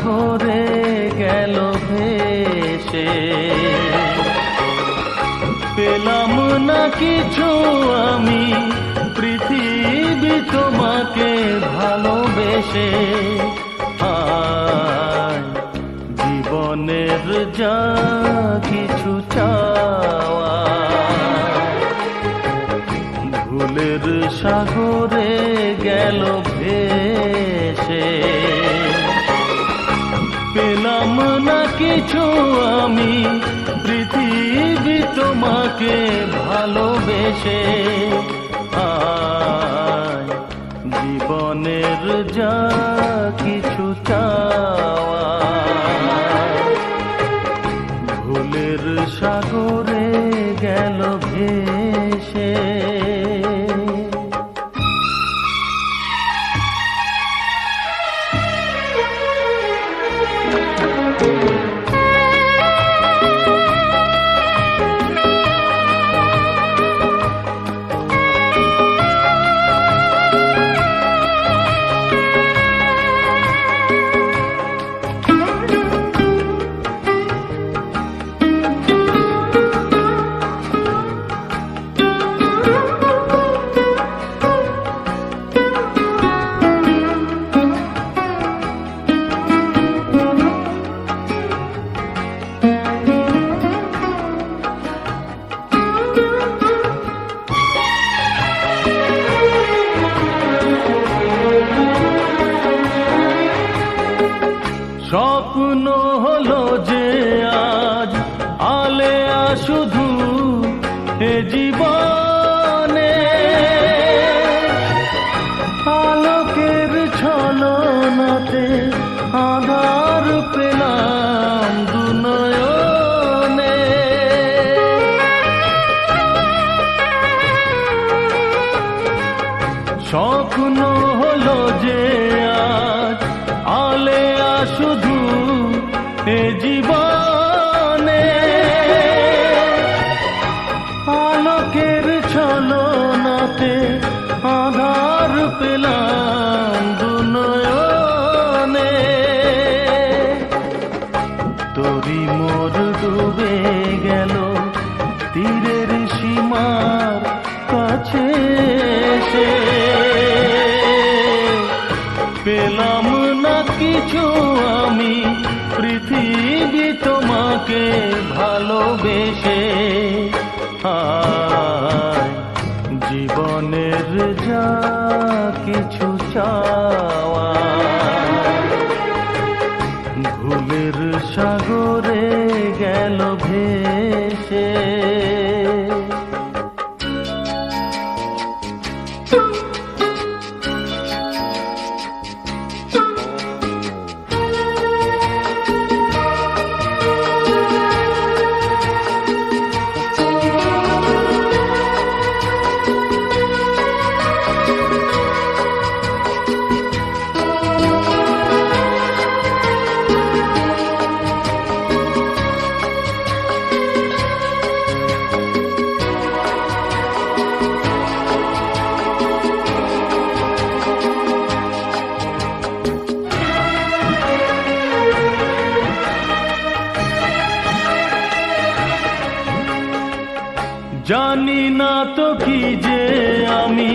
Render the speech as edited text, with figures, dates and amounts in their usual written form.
সাগরে গেল ভেসে। পেলাম না কিছু আমি পৃথিবী তোমাকে ভালোবেসে। জীবনের যা কিছু চাওয়া ভুলের সাগরে গেল ভেসে। পেলাম না কিছু আমি পৃথিবী তোমাকে ভালোবেসে। জীবনের যা কিছু চাওয়া ভুলের সাগরে গেল ভেসে। স্বপ্ন হলো যে আজ আলেয়া শুধু এ জীবনে। আলোকের ছলনাতে আধার পেলাম দুনয়নে। স্বপ্ন হলো যে আজ আলেয়া শুধু এ জীবনে। আলোকের ছলনাতে আধার পেলাম দুনয়নে। তরি মোর ডুবে গেল তীরের সীমার কাছে এসে। পেলাম না কিছু আমি পৃথিবী তোমাকে ভালোবেসে। জীবনের যা কিছু চাওয়া ভুলের সাগরে গেল ভেসে। জানি না তো কি যে আমি